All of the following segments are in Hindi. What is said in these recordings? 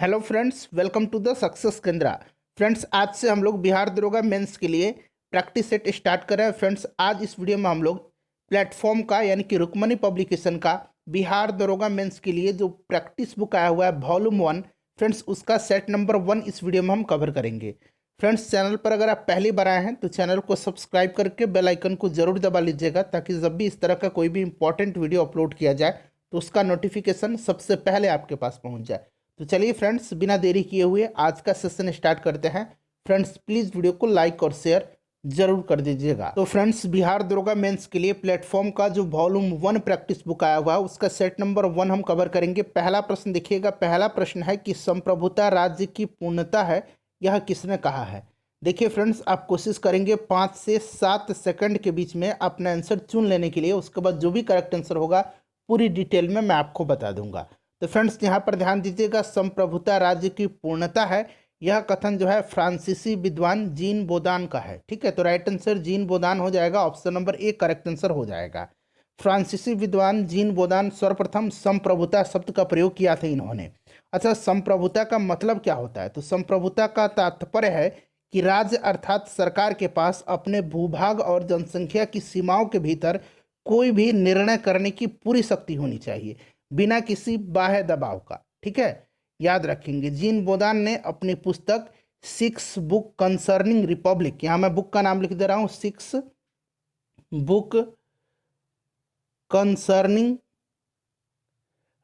Hello friends, welcome to the success Kendra. Friends, आज से हम लोग बिहार दरोगा मेंस के लिए प्रैक्टिस सेट स्टार्ट कर रहे हैं। फ्रेंड्स, आज इस वीडियो में हम लोग प्लेटफॉर्म का यानी कि रुक्मणी पब्लिकेशन का बिहार दरोगा मेंस के लिए जो प्रैक्टिस बुक आया हुआ है वॉल्यूम 1, फ्रेंड्स उसका सेट नंबर 1 इस वीडियो में हम कवर करेंगे। फ्रेंड्स, चैनल पर अगर आप पहली बार आए हैं तो चैनल को सब्सक्राइब करके बेल आइकन को जरूर दबा लीजिएगा, ताकि जब भी इस तरह का कोई भी इंपॉर्टेंट वीडियो अपलोड किया जाए तो उसका नोटिफिकेशन सबसे पहले आपके पास पहुंच जाए। तो चलिए फ्रेंड्स, बिना देरी किए हुए आज का सेशन स्टार्ट करते हैं। फ्रेंड्स, प्लीज़ वीडियो को लाइक और शेयर जरूर कर दीजिएगा। तो फ्रेंड्स, बिहार दरोगा मेंस के लिए प्लेटफॉर्म का जो वॉल्यूम 1 प्रैक्टिस बुक आया हुआ है उसका सेट नंबर 1 हम कवर करेंगे। पहला प्रश्न देखिएगा। पहला प्रश्न है कि संप्रभुता राज्य की पूर्णता है, यह किसने कहा है। देखिए फ्रेंड्स, आप कोशिश करेंगे 5 से 7 सेकंड के बीच में अपना आंसर चुन लेने के लिए। उसके बाद जो भी करेक्ट आंसर होगा पूरी डिटेल में मैं आपको बता दूंगा। तो फ्रेंड्स, यहाँ पर ध्यान दीजिएगा, संप्रभुता राज्य की पूर्णता है, यह कथन जो है फ्रांसीसी विद्वान जीन बोदान का है। ठीक है, तो राइट आंसर जीन बोदान हो जाएगा। Option number A correct answer हो जाएगा। फ्रांसीसी विद्वान जीन बोदान सर्वप्रथम संप्रभुता शब्द का प्रयोग किया था इन्होंने। अच्छा, संप्रभुता का मतलब क्या होता है? तो संप्रभुता का तात्पर्य है कि राज्य अर्थात सरकार के पास अपने भूभाग और जनसंख्या की सीमाओं के भीतर कोई भी निर्णय करने की पूरी शक्ति होनी चाहिए, बिना किसी बाह्य दबाव का। ठीक है, याद रखेंगे। जीन बोदान ने अपनी पुस्तक 6 बुक कंसर्निंग रिपब्लिक, यहां मैं बुक का नाम लिख दे रहा हूं, 6 बुक कंसर्निंग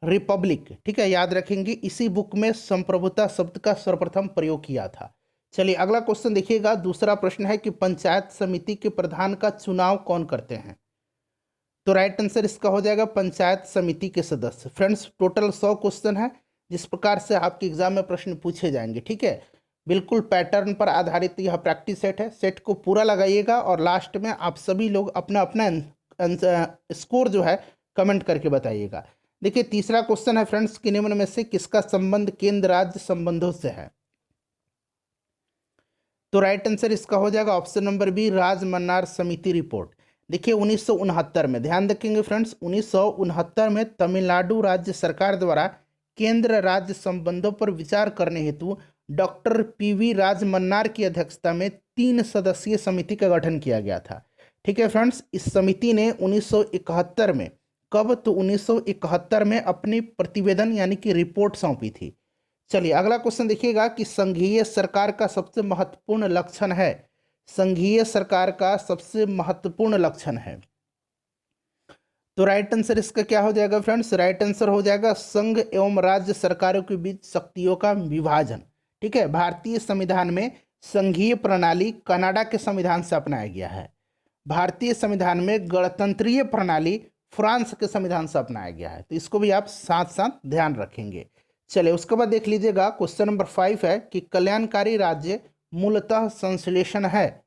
रिपब्लिक, ठीक है, याद रखेंगे, इसी बुक में संप्रभुता शब्द का सर्वप्रथम प्रयोग किया था। चलिए अगला क्वेश्चन देखिएगा। दूसरा प्रश्न है कि पंचायत समिति के प्रधान का चुनाव कौन करते हैं। तो राइट आंसर इसका हो जाएगा पंचायत समिति के सदस्य। फ्रेंड्स, टोटल 100 क्वेश्चन है जिस प्रकार से आपके एग्जाम में प्रश्न पूछे जाएंगे। ठीक है, बिल्कुल पैटर्न पर आधारित यह प्रैक्टिस सेट है। सेट को पूरा लगाइएगा और लास्ट में आप सभी लोग अपना अपना स्कोर जो है कमेंट करके बताइएगा। देखिए तीसरा क्वेश्चन है फ्रेंड्स कि निम्न में से किसका संबंध केंद्र राज्य संबंधों से है। तो राइट आंसर इसका हो जाएगा ऑप्शन नंबर बी, राजमन्नार समिति रिपोर्ट। देखिए 1969 में, ध्यान रखेंगे फ्रेंड्स, 1969 में तमिलनाडु राज्य सरकार द्वारा केंद्र राज्य संबंधों पर विचार करने हेतु डॉक्टर पीवी राजमन्नार की अध्यक्षता में 3 सदस्यीय समिति का गठन किया गया था। ठीक है फ्रेंड्स, इस समिति ने 1971 में, कब, तो 1971 में अपनी प्रतिवेदन यानी कि रिपोर्ट सौंपी थी। चलिए अगला क्वेश्चन देखिएगा कि संघीय सरकार का सबसे महत्वपूर्ण लक्षण है। संघीय सरकार का सबसे महत्वपूर्ण लक्षण है, तो राइट आंसर इसका क्या हो जाएगा फ्रेंड्स। राइट आंसर हो जाएगा संघ एवं राज्य सरकारों के बीच शक्तियों का विभाजन। ठीक है, भारतीय संविधान में संघीय प्रणाली कनाडा के संविधान से अपनाया गया है। भारतीय संविधान में गणतंत्रीय प्रणाली फ्रांस के संविधान से अपनाया गया है। तो इसको भी आप साथ साथ ध्यान रखेंगे। चलिए उसके बाद देख लीजिएगा, क्वेश्चन नंबर 5 है कि कल्याणकारी राज्य मूलतः संश्लेषण है।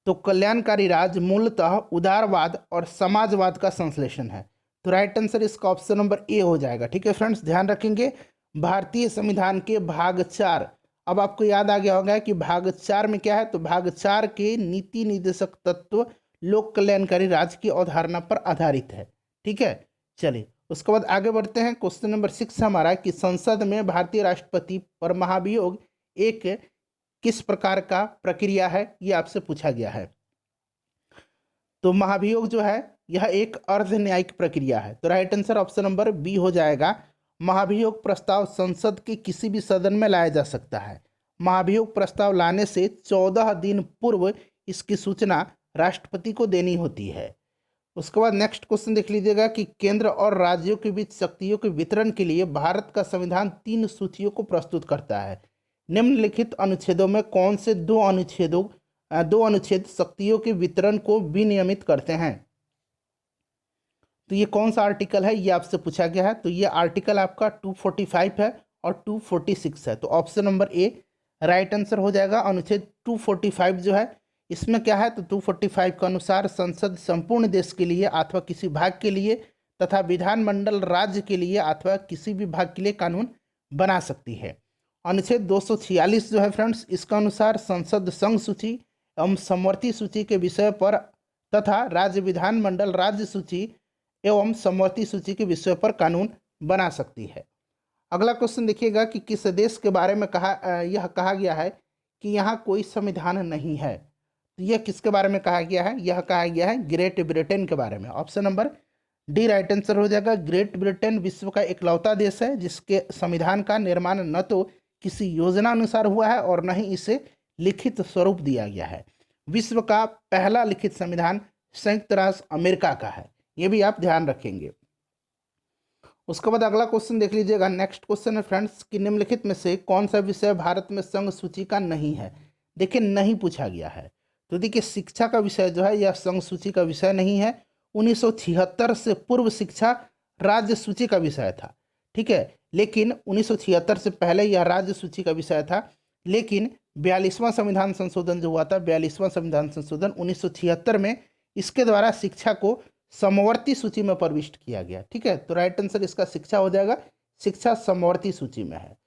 तो कल्याणकारी राज्य मूलतः उदारवाद और समाजवाद का संश्लेषण है। तो राइट आंसर इसका ऑप्शन नंबर ए हो जाएगा। ठीक है फ्रेंड्स, ध्यान रखेंगे भारतीय संविधान के भाग 4, अब आपको याद आ गया होगा कि भाग 4 में क्या है। तो भाग 4 के नीति निर्देशक तत्व लोक कल्याणकारी राज्य की अवधारणा पर आधारित है। ठीक है, चलिए उसके बाद आगे बढ़ते हैं। क्वेश्चन नंबर 6 हमारा कि संसद में भारतीय राष्ट्रपति पर महाभियोग एक किस प्रकार का प्रक्रिया है, ये आपसे पूछा गया है। तो महाभियोग जो है यह एक अर्ध न्यायिक प्रक्रिया है। तो right answer option number B हो जाएगा। महाभियोग प्रस्ताव संसद के किसी भी सदन में लाया जा सकता है। महाभियोग प्रस्ताव लाने से 14 दिन पूर्व इसकी सूचना राष्ट्रपति को देनी होती है। उसके बाद नेक्स्ट क्वेश्चन देख लीजिएगा कि केंद्र और राज्यों के बीच शक्तियों के वितरण के लिए भारत का संविधान 3 सूचियों को प्रस्तुत करता है। निम्नलिखित अनुच्छेदों में कौन से दो अनुच्छेद शक्तियों के वितरण को विनियमित करते हैं। तो ये कौन सा आर्टिकल है, ये आपसे पूछा गया है। तो ये आर्टिकल आपका 245 है और 246 है। तो option number A right answer हो जाएगा। अनुच्छेद 245 जो है इसमें क्या है, तो 245 के अनुसार संसद संपूर्ण देश के लिए अथवा किसी भाग के लिए तथा विधानमंडल राज्य के लिए अथवा किसी भी भाग के लिए कानून बना सकती है। अनुच्छेद 246 जो है फ्रेंड्स, इसका अनुसार संसद संघ सूची एवं समवर्ती सूची के विषय पर तथा राज्य विधानमंडल राज्य सूची एवं समवर्ती सूची के विषय पर कानून बना सकती है। अगला क्वेश्चन देखिएगा कि किस देश के बारे में यह कहा गया है कि यहाँ कोई संविधान नहीं है। तो यह किसके बारे में कहा गया है? यह कहा गया है ग्रेट ब्रिटेन के बारे में। Option number D right answer हो जाएगा। ग्रेट ब्रिटेन विश्व का इकलौता देश है जिसके संविधान का निर्माण न तो किसी योजना अनुसार हुआ है और न ही इसे लिखित स्वरूप दिया गया है। विश्व का पहला लिखित संविधान संयुक्त राष्ट्र अमेरिका का है, ये भी आप ध्यान रखेंगे। उसके बाद अगला क्वेश्चन देख लीजिएगा। नेक्स्ट क्वेश्चन है फ्रेंड्स कि निम्नलिखित में से कौन सा विषय भारत में संघ सूची का नहीं है? देखिए नहीं पूछा गया है। तो देखिए शिक्षा का विषय जो है यह संघ सूची का विषय नहीं है। 1976 से पूर्व शिक्षा राज्य सूची का विषय था, ठीक है, लेकिन 1976 से पहले यह राज्य सूची का विषय था। लेकिन 42वां संविधान संशोधन जो हुआ था, 42वां संविधान संशोधन 1976 में, इसके द्वारा शिक्षा को समवर्ती सूची में प्रविष्ट किया गया, ठीक है। तो राइट आंसर इसका शिक्षा हो जाएगा, शिक्षा समवर्ती सूची में है।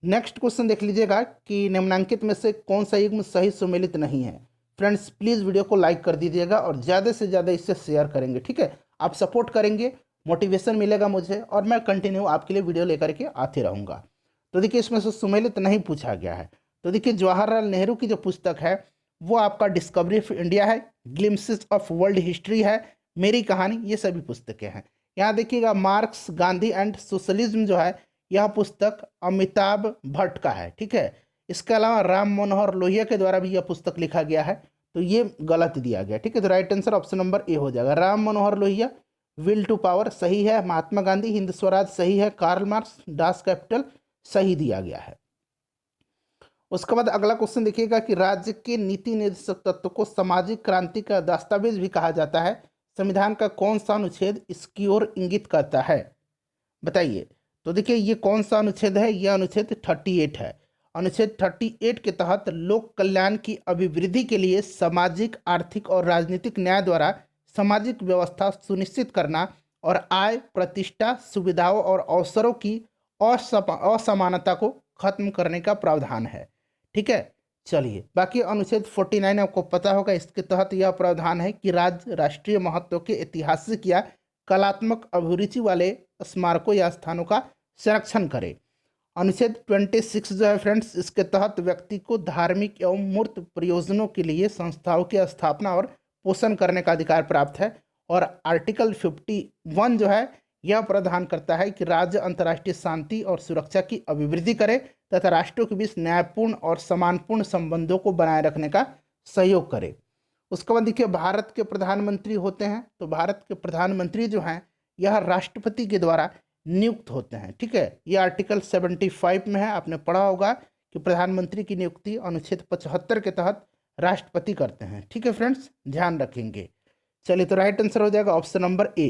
नेक्स्ट क्वेश्चन देख लीजिएगा कि निम्नांकित में से कौन सा युग्म सही सुमेलित नहीं है? फ्रेंड्स प्लीज़ वीडियो को लाइक कर दीजिएगा और ज़्यादा से ज़्यादा इससे शेयर करेंगे, ठीक है। आप सपोर्ट करेंगे, मोटिवेशन मिलेगा मुझे और मैं कंटिन्यू आपके लिए वीडियो लेकर के आते रहूँगा। तो देखिए इसमें से सुमेलित नहीं पूछा गया है। तो देखिए जवाहरलाल नेहरू की जो पुस्तक है वो आपका डिस्कवरी ऑफ इंडिया है, ग्लिम्पसेस ऑफ वर्ल्ड हिस्ट्री है, मेरी कहानी, ये सभी पुस्तकें हैं। यहाँ देखिएगा मार्क्स, गांधी एंड सोशलिज्म जो है यह पुस्तक अमिताभ भट्ट का है, ठीक है। इसके अलावा राम मनोहर लोहिया के द्वारा भी यह पुस्तक लिखा गया है, तो ये गलत दिया गया, ठीक है। तो right answer option number A हो जाएगा। Ram Manohar Lohia will to power सही है, महात्मा गांधी हिंद स्वराज सही है, कार्ल मार्क्स डास कैपिटल सही दिया गया है। उसके बाद अगला क्वेश्चन देखिएगा कि राज्य के नीति निर्देशक तत्व को सामाजिक क्रांति का दस्तावेज भी कहा जाता है। संविधान का कौन सा अनुच्छेद इसकी ओर इंगित करता है? बताइए। तो देखिए ये कौन सा अनुच्छेद है? यह अनुच्छेद 38 है। अनुच्छेद 38 के तहत लोक कल्याण की अभिवृद्धि के लिए सामाजिक, आर्थिक और राजनीतिक न्याय द्वारा सामाजिक व्यवस्था सुनिश्चित करना और आय, प्रतिष्ठा, सुविधाओं और अवसरों की असमानता को खत्म करने का प्रावधान है, ठीक है। चलिए बाकी अनुच्छेद 49 आपको पता होगा। इसके तहत यह प्रावधान है कि राज्य राष्ट्रीय महत्व के ऐतिहासिक या कलात्मक अभिरुचि वाले स्मारकों या स्थानों का संरक्षण करे। अनुच्छेद 26 जो है फ्रेंड्स, इसके तहत व्यक्ति को धार्मिक एवं मूर्त प्रयोजनों के लिए संस्थाओं की स्थापना और पोषण करने का अधिकार प्राप्त है। और आर्टिकल 51 जो है यह प्रावधान करता है कि राज्य अंतर्राष्ट्रीय शांति और सुरक्षा की अभिवृद्धि करे तथा राष्ट्रों के बीच न्यायपूर्ण और सम्मानपूर्ण संबंधों को बनाए रखने का सहयोग करे। उसके बाद देखिए भारत के प्रधानमंत्री होते हैं। तो भारत के प्रधानमंत्री जो हैं यह राष्ट्रपति के द्वारा नियुक्त होते हैं, ठीक है। यह आर्टिकल 75 में है, आपने पढ़ा होगा कि प्रधानमंत्री की नियुक्ति अनुच्छेद 75 के तहत राष्ट्रपति करते हैं, ठीक है फ्रेंड्स, ध्यान रखेंगे। चलिए तो राइट आंसर हो जाएगा ऑप्शन नंबर ए।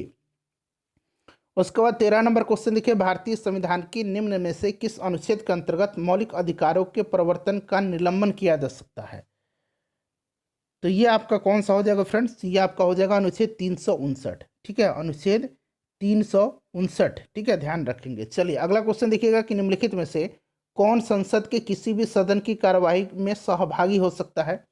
उसके बाद 13 नंबर क्वेश्चन देखिए, भारतीय संविधान के निम्न में से किस अनुच्छेद के अंतर्गत मौलिक अधिकारों के प्रवर्तन का निलंबन किया जा सकता है? तो ये आपका कौन सा हो जाएगा फ्रेंड्स? ये आपका हो जाएगा अनुच्छेद 359, ठीक है, अनुच्छेद 359, ठीक है, ध्यान रखेंगे। चलिए अगला क्वेश्चन देखिएगा कि निम्नलिखित में से कौन संसद के किसी भी सदन की कार्यवाही में सहभागी हो सकता है?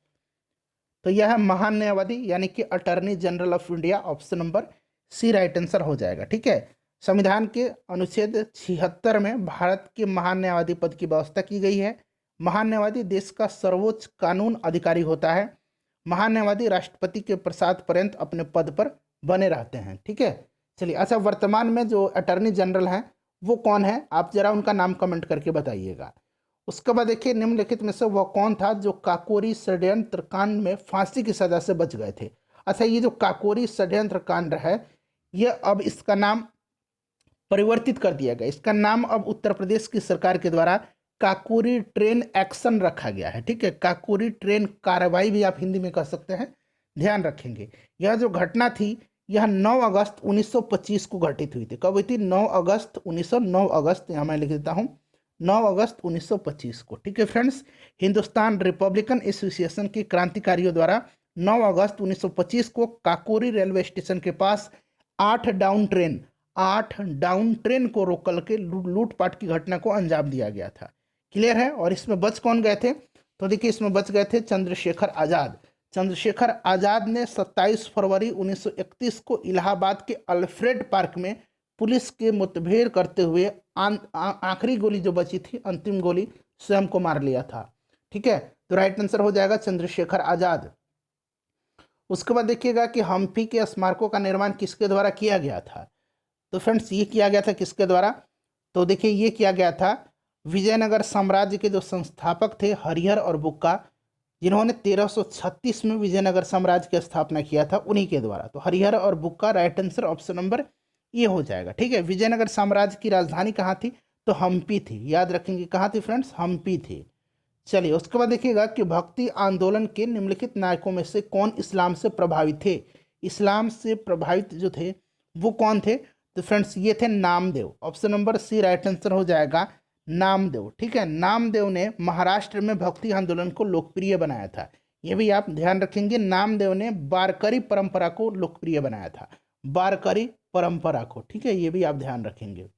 तो यह है महान न्यायवादी यानी कि attorney general of India. Option number C right answer हो जाएगा, ठीक है। संविधान के अनुच्छेद 76 में भारत के महान न्यायवादी पद की व्यवस्था की गई है। महान न्यायवादी देश का सर्वोच्च कानून अधिकारी होता है। महान न्यायवादी राष्ट्रपति के प्रसाद पर्यंत अपने पद पर बने रहते हैं, ठीक है। चलिए अच्छा, वर्तमान में जो अटॉर्नी जनरल हैं वो कौन है? आप जरा उनका नाम कमेंट करके बताइएगा। उसके बाद देखिए निम्नलिखित में से वह कौन था जो काकोरी षड्यंत्र कांड में फांसी की सजा से बच गए थे? अच्छा, ये जो काकोरी षड्यंत्र कांड है यह अब इसका नाम परिवर्तित कर दिया गया। इसका नाम अब उत्तर प्रदेश की सरकार के द्वारा काकोरी ट्रेन एक्शन रखा गया है, ठीक है। काकोरी ट्रेन कार्रवाई भी आप हिंदी में कह सकते हैं, ध्यान रखेंगे। यह जो घटना थी यह 9 अगस्त 1925 को घटित हुई थी। कब हुई थी? 9 अगस्त 9 अगस्त, यहाँ मैं लिख देता हूँ 9 अगस्त 1925 को, ठीक है फ्रेंड्स। हिंदुस्तान रिपब्लिकन एसोसिएशन के क्रांतिकारियों द्वारा 9 अगस्त 1925 को काकोरी रेलवे स्टेशन के पास 8 डाउन ट्रेन को रोक करके लूटपाट की घटना को अंजाम दिया गया था। क्लियर है? और इसमें बच कौन गए थे? तो देखिए इसमें बच गए थे चंद्रशेखर आज़ाद। चंद्रशेखर आज़ाद ने 27 फरवरी 1931 को इलाहाबाद के अल्फ्रेड पार्क में पुलिस के मुठभेड़ करते हुए आखिरी गोली जो बची थी, अंतिम गोली, स्वयं को मार लिया था। ठीक है, तो राइट आंसर हो जाएगा चंद्रशेखर आजाद। उसके बाद देखिएगा कि हम्पी के स्मारकों का निर्माण किसके द्वारा किया गया था। तो फ्रेंड्स ये किया गया था किसके द्वारा, तो देखिए ये किया गया था विजयनगर साम्राज्य के जो संस्थापक थे हरिहर और बुक्का, जिन्होंने 1336 में विजयनगर साम्राज्य की स्थापना किया था, उन्हीं के द्वारा। तो हरिहर और बुक्का, राइट आंसर ऑप्शन नंबर ये हो जाएगा। ठीक है, विजयनगर साम्राज्य की राजधानी कहाँ थी, तो हम्पी थी। याद रखेंगे कहाँ थी फ्रेंड्स, हम्पी थी। चलिए उसके बाद देखिएगा कि भक्ति आंदोलन के निम्नलिखित नायकों में से कौन इस्लाम से प्रभावित थे। इस्लाम से प्रभावित जो थे वो कौन थे, तो फ्रेंड्स ये थे Namdev. Option number C right answer हो जाएगा, नामदेव। ठीक है, नामदेव ने महाराष्ट्र में भक्ति आंदोलन को लोकप्रिय बनाया था। ये भी आप ध्यान रखेंगे, नामदेव ने वारकरी परंपरा को लोकप्रिय बनाया था, वारकरी परंपरा को। ठीक है, ये भी आप ध्यान रखेंगे।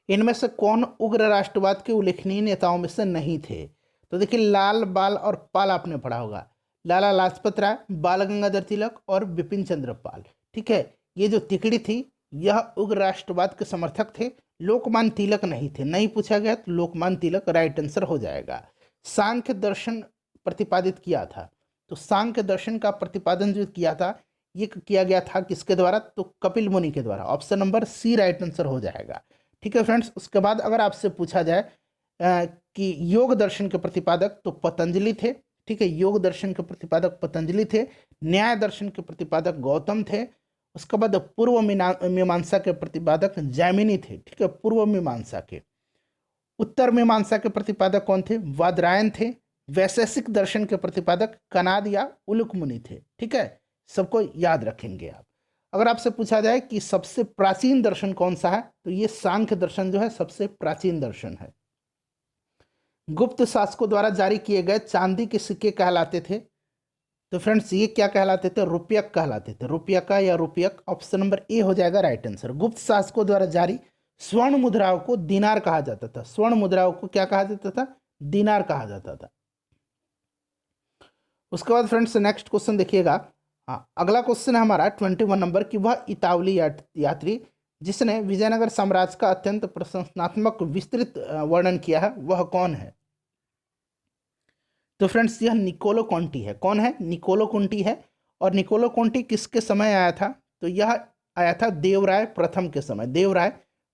इनमें से कौन उग्र राष्ट्रवाद के उल्लेखनीय नेताओं में से नहीं थे, तो देखिए लाल, बाल और पाल आपने पढ़ा होगा, लाला लाजपत राय, बाल गंगाधर तिलक और बिपिन चंद्र पाल। ठीक है, ये जो तिकड़ी थी यह उग्र राष्ट्रवाद के समर्थक थे, लोकमान्य तिलक नहीं थे। नहीं पूछा गया तो लोकमान्य तिलक राइट आंसर हो जाएगा। सांख्य दर्शन प्रतिपादित किया था, तो सांख्य दर्शन का प्रतिपादन जो किया था ये किया गया था किसके द्वारा, तो कपिल मुनि के द्वारा। Option number C right answer हो जाएगा। ठीक है फ्रेंड्स, उसके बाद अगर आपसे पूछा जाए कि योग दर्शन के प्रतिपादक, तो पतंजलि थे। ठीक है, योग दर्शन के प्रतिपादक पतंजलि थे। न्याय दर्शन के प्रतिपादक गौतम थे। उसके बाद पूर्व मीमांसा के प्रतिपादक जैमिनी थे। ठीक है, पूर्व मीमांसा के। उत्तर मीमांसा के प्रतिपादक कौन थे, वादरायण थे। वैशेषिक दर्शन के प्रतिपादक कनाद या उलुक मुनि थे। ठीक है, सबको याद रखेंगे आप। अगर आपसे पूछा जाए कि सबसे प्राचीन दर्शन कौन सा है, तो ये सांख्य दर्शन जो है सबसे प्राचीन दर्शन है। गुप्त शासकों द्वारा जारी किए गए चांदी के सिक्के कहलाते थे, तो फ्रेंड्स ये क्या कहलाते थे, रुपयक कहलाते थे। रुपयका या रुपयक, ऑप्शन नंबर ए हो जाएगा राइट आंसर। गुप्त शासकों द्वारा जारी स्वर्ण मुद्राओं को दिनार कहा जाता था। स्वर्ण मुद्राओं को क्या कहा जाता था, दिनार कहा जाता था। उसके बाद फ्रेंड्स नेक्स्ट क्वेश्चन देखिएगा। हाँ, अगला क्वेश्चन है हमारा 21 नंबर की, वह इतावली यात्री जिसने विजयनगर साम्राज्य का अत्यंत प्रशंसात्मक विस्तृत वर्णन किया है वह कौन है, तो फ्रेंड्स यह निकोलो कॉन्टी है। कौन है, निकोलो कॉन्टी है। और निकोलो कॉन्टी किसके समय आया था, तो यह आया था देवराय प्रथम के समय, देवराय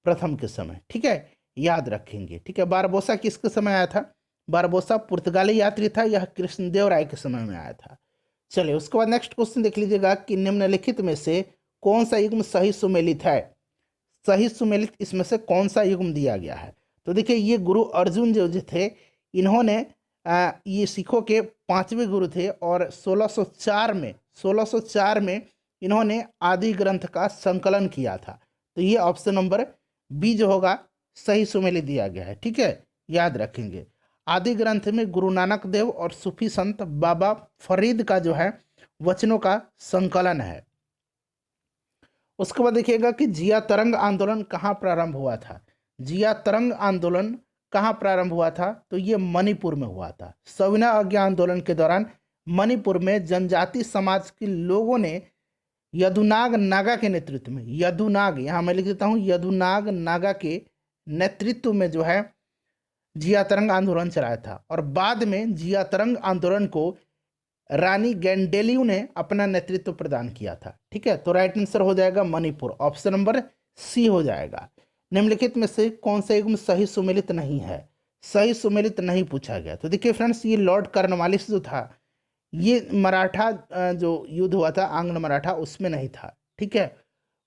प्रथम के समय। ठीक है, याद रखेंगे। ठीक है, बारबोसा किसके समय आया था, बारबोसा पुर्तगाली यात्री था, यह कृष्णदेव राय के समय में आया था। चलिए उसके बाद नेक्स्ट क्वेश्चन देख लीजिएगा कि निम्नलिखित में से कौन सा युग्म सही सुमेलित है। सही सुमेलित इसमें से कौन सा युग्म दिया गया है, तो देखिए ये गुरु अर्जुन जो थे, इन्होंने ये सिखों के 5वें गुरु थे और 1604 में इन्होंने आदि ग्रंथ का संकलन किया था। तो ये ऑप्शन नंबर बी जो होगा सही सुमेलित दिया गया है। ठीक है, याद रखेंगे। आदि ग्रंथ में गुरु नानक देव और सूफी संत बाबा फरीद का जो है वचनों का संकलन है। उसके बाद देखिएगा कि जिया तरंग आंदोलन कहाँ प्रारंभ हुआ था। जिया तरंग आंदोलन कहाँ प्रारंभ हुआ था, तो ये मणिपुर में हुआ था। सविना आज्ञा आंदोलन के दौरान मणिपुर में जनजाति समाज के लोगों ने यदुनाग नागा के नेतृत्व में, यदुनाग यहाँ मैं लिख देता हूँ, यदुनाग नागा के नेतृत्व में जो है जिया तरंग आंदोलन चलाया था। और बाद में जिया तरंग आंदोलन को रानी गेंडेलियू ने अपना नेतृत्व प्रदान किया था। ठीक है, तो राइट आंसर हो जाएगा मणिपुर। ऑप्शन नंबर सी हो जाएगा। निम्नलिखित में से कौन सा युग्म सही सुमेलित नहीं है, सही सुमेलित नहीं पूछा गया। तो देखिए फ्रेंड्स ये लॉर्ड कॉर्नवालिस जो था, ये मराठा जो युद्ध हुआ था आंग्ल मराठा, उसमें नहीं था। ठीक है,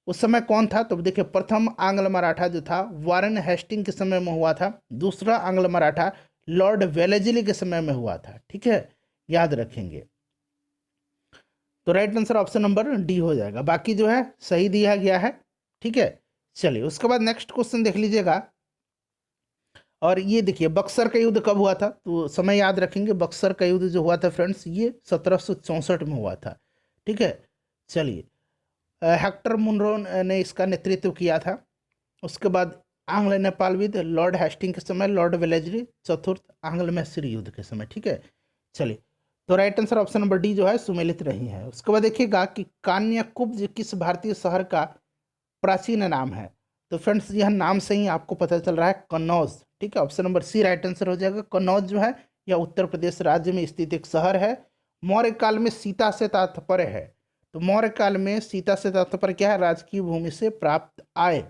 उस समय कौन था, तो देखिए प्रथम आंग्ल मराठा जो था वारेन हेस्टिंग के समय में हुआ था। दूसरा आंग्ल मराठा लॉर्ड वेलेस्ली के समय में हुआ था। ठीक है, याद रखेंगे। तो right answer option number D हो जाएगा, बाकी जो है सही दिया गया है। ठीक है, चलिए उसके बाद नेक्स्ट क्वेश्चन देख लीजिएगा। और ये देखिए बक्सर का युद्ध कब हुआ था, तो समय याद रखेंगे। बक्सर का युद्ध जो हुआ था फ्रेंड्स ये 1764 में हुआ था। ठीक है, चलिए हेक्टर मुनरो ने इसका नेतृत्व किया था। उसके बाद आंग्ल नेपाल युद्ध लॉर्ड हेस्टिंग के समय, लॉर्ड वेलेस्ली चतुर्थ आंग्ल मैसूरी युद्ध के समय। ठीक है, चलिए तो right answer option number D जो है सुमेलित नहीं है। उसके बाद देखिएगा कि कान्याकुब्ज किस भारतीय शहर का प्राचीन नाम है। तो फ्रेंड्स यह नाम से ही आपको पता चल रहा है कन्नौज। ठीक है, option number C right answer हो जाएगा। कन्नौज जो है यह उत्तर प्रदेश राज्य में स्थित एक शहर है। मौर्य काल में सीता से तात्पर्य है, तो मौर्य काल में सीता से तात्पर्य क्या है? राजकीय भूमि से प्राप्त आय।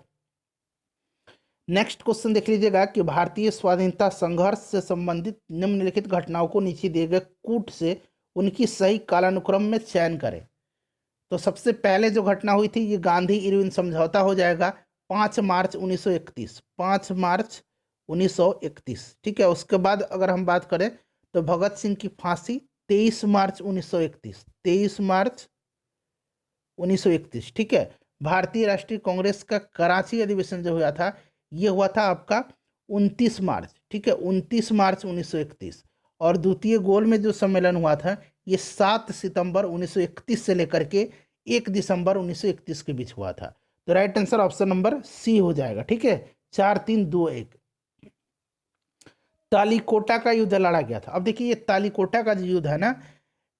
नेक्स्ट क्वेश्चन देख लीजिएगा कि भारतीय स्वाधीनता संघर्ष से संबंधित निम्नलिखित घटनाओं को नीचे दिए गए कूट से उनकी सही कालानुक्रम में चयन करें। तो सबसे पहले जो घटना हुई थी ये गांधी इरविन समझौता हो जाएगा 5 मार्च 1931, 5 मार्च 1931। ठीक है, उसके बाद अगर हम बात करें तो भगत सिंह की फांसी 23 मार्च 1931, 23 मार्च 1931। ठीक है, भारतीय राष्ट्रीय कांग्रेस का कराची अधिवेशन जो हुआ था ये हुआ था आपका 29 मार्च। ठीक है, 29 मार्च 1931। और द्वितीय गोल में जो सम्मेलन हुआ था ये 7 सितंबर 1931 से लेकर के 1 दिसंबर 1931 के बीच हुआ था। तो right answer option number C हो जाएगा। ठीक है, 4-3-2-1। तालीकोटा का युद्ध लड़ा गया था। अब देखिए ये तालीकोटा का जो युद्ध है ना,